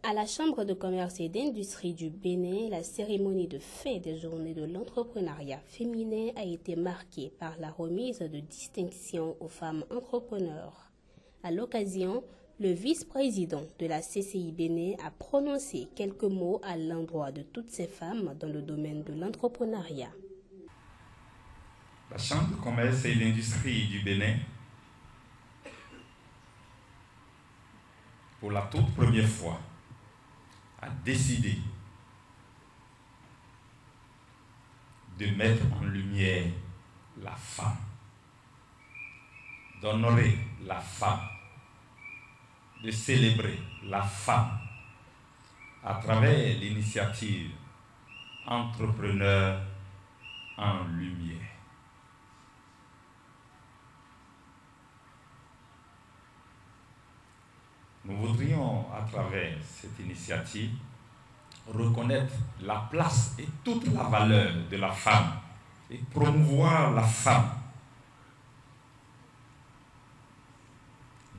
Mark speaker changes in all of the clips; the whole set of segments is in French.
Speaker 1: À la Chambre de commerce et d'industrie du Bénin, la cérémonie de fête des journées de l'entrepreneuriat féminin a été marquée par la remise de distinctions aux femmes entrepreneurs. À l'occasion, le vice-président de la CCI Bénin a prononcé quelques mots à l'endroit de toutes ces femmes dans le domaine de l'entrepreneuriat.
Speaker 2: La Chambre de commerce et d'industrie du Bénin, pour la toute première fois, a décidé de mettre en lumière la femme, d'honorer la femme, de célébrer la femme à travers l'initiative Entrepreneurs en Lumière. Nous voudrions, à travers cette initiative, reconnaître la place et toute la valeur de la femme et promouvoir la femme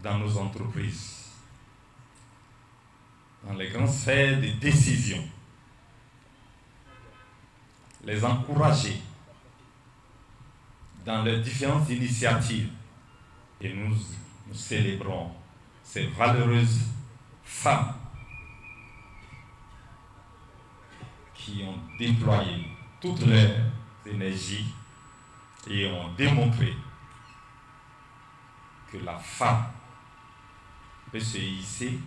Speaker 2: dans nos entreprises, dans les grandes sphères de décision, les encourager dans leurs différentes initiatives. Et nous célébrons ces valeureuses femmes qui ont déployé toute leur énergie et ont démontré que la femme peut se hisser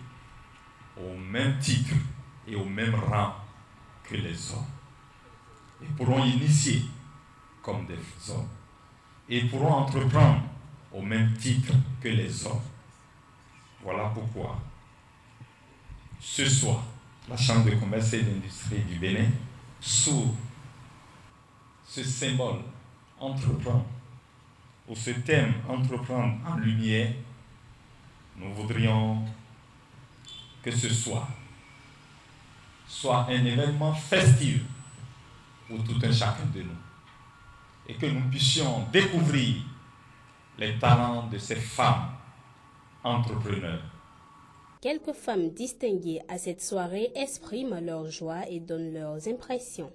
Speaker 2: au même titre et au même rang que les hommes, et pourront initier comme des hommes, et pourront entreprendre au même titre que les hommes. Voilà pourquoi, ce soir, la Chambre de commerce et d'industrie du Bénin, sous ce symbole entreprendre, ou ce thème entreprendre en lumière, nous voudrions que ce soit un événement festif pour tout un chacun de nous, et que nous puissions découvrir les talents de ces femmes entrepreneurs.
Speaker 1: Quelques femmes distinguées à cette soirée expriment leur joie et donnent leurs impressions.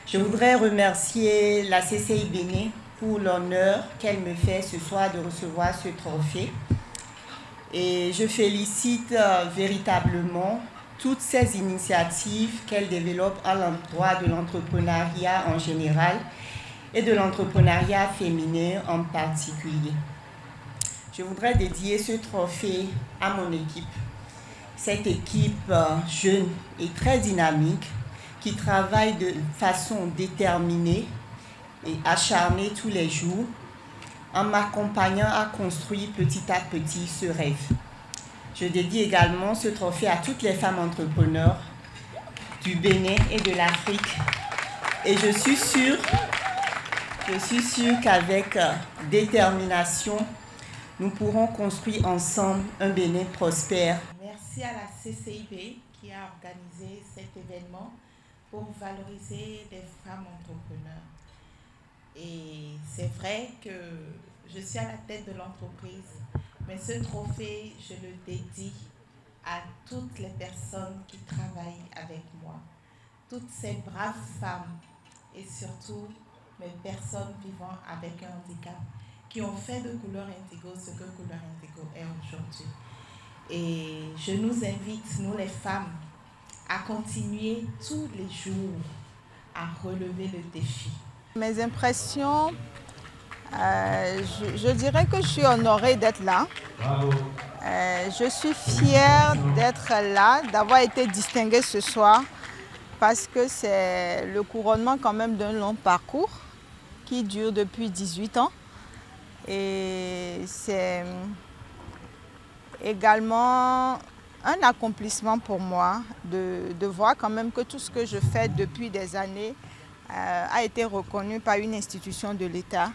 Speaker 3: Je voudrais remercier la CCI Bénin pour l'honneur qu'elle me fait ce soir de recevoir ce trophée. Et je félicite véritablement toutes ces initiatives qu'elle développe à l'endroit de l'entrepreneuriat en général et de l'entrepreneuriat féminin en particulier. Je voudrais dédier ce trophée à mon équipe. Cette équipe jeune et très dynamique qui travaille de façon déterminée et acharnée tous les jours en m'accompagnant à construire petit à petit ce rêve. Je dédie également ce trophée à toutes les femmes entrepreneurs du Bénin et de l'Afrique. Et je suis sûre qu'avec détermination, nous pourrons construire ensemble un Bénin prospère.
Speaker 4: Merci à la CCIB qui a organisé cet événement pour valoriser les femmes entrepreneurs. Et c'est vrai que je suis à la tête de l'entreprise, mais ce trophée, je le dédie à toutes les personnes qui travaillent avec moi, toutes ces braves femmes et surtout mes personnes vivant avec un handicap qui ont fait de Couleur Indigo ce que Couleur Indigo est aujourd'hui. Et je nous invite, nous les femmes, à continuer tous les jours à relever le défi.
Speaker 5: Mes impressions, je dirais que je suis honorée d'être là. Je suis fière d'être là, d'avoir été distinguée ce soir, parce que c'est le couronnement quand même d'un long parcours qui dure depuis 18 ans. Et c'est également un accomplissement pour moi de voir quand même que tout ce que je fais depuis des années a été reconnu par une institution de l'État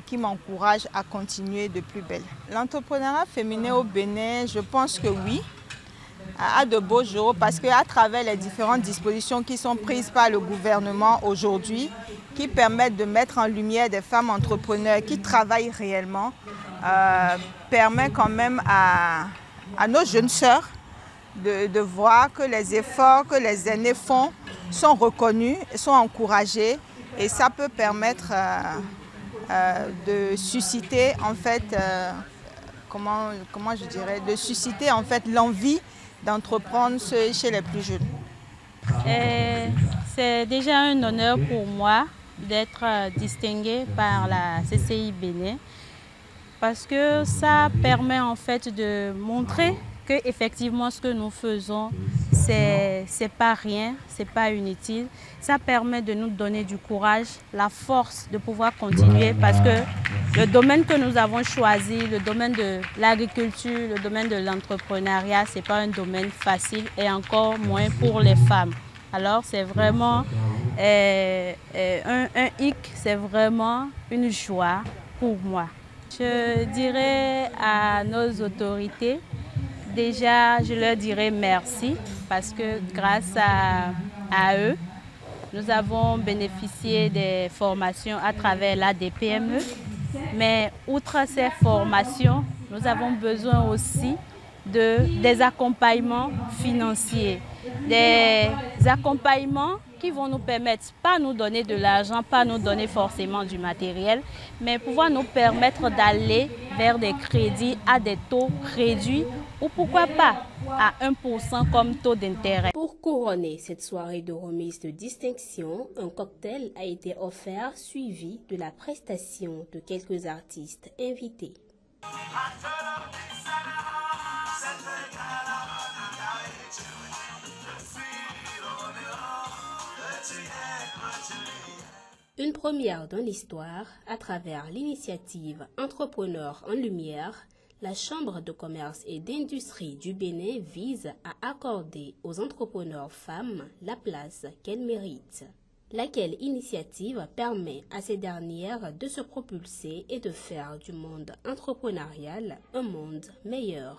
Speaker 5: qui m'encourage à continuer de plus belle. L'entrepreneuriat féminin au Bénin, je pense que oui, a de beaux jours parce qu'à travers les différentes dispositions qui sont prises par le gouvernement aujourd'hui, qui permettent de mettre en lumière des femmes entrepreneurs qui travaillent réellement, permet quand même à nos jeunes sœurs de voir que les efforts que les aînés font sont reconnus, sont encouragés, et ça peut permettre de susciter en fait, comment je dirais, de susciter en fait l'envie d'entreprendre chez les plus jeunes.
Speaker 6: C'est déjà un honneur pour moi d'être distinguée par la CCI Bénin, parce que ça permet en fait de montrer que effectivement ce que nous faisons, c'est pas rien, c'est pas inutile. Ça permet de nous donner du courage, la force de pouvoir continuer, parce que le domaine que nous avons choisi, le domaine de l'agriculture, le domaine de l'entrepreneuriat, c'est pas un domaine facile, et encore moins pour les femmes. Alors c'est vraiment un hic, c'est vraiment une joie pour moi. Je dirais à nos autorités, déjà, je leur dirais merci, parce que grâce à eux, nous avons bénéficié des formations à travers l'ADPME. Mais outre ces formations, nous avons besoin aussi des accompagnements financiers, des accompagnements qui vont nous permettre, pas nous donner de l'argent, pas nous donner forcément du matériel, mais pouvoir nous permettre d'aller vers des crédits à des taux réduits, ou pourquoi pas à 1% comme taux d'intérêt.
Speaker 1: Pour couronner cette soirée de remise de distinction, un cocktail a été offert, suivi de la prestation de quelques artistes invités. Une première dans l'histoire, à travers l'initiative Entrepreneurs en Lumière, la Chambre de commerce et d'industrie du Bénin vise à accorder aux entrepreneurs femmes la place qu'elles méritent. Laquelle initiative permet à ces dernières de se propulser et de faire du monde entrepreneurial un monde meilleur.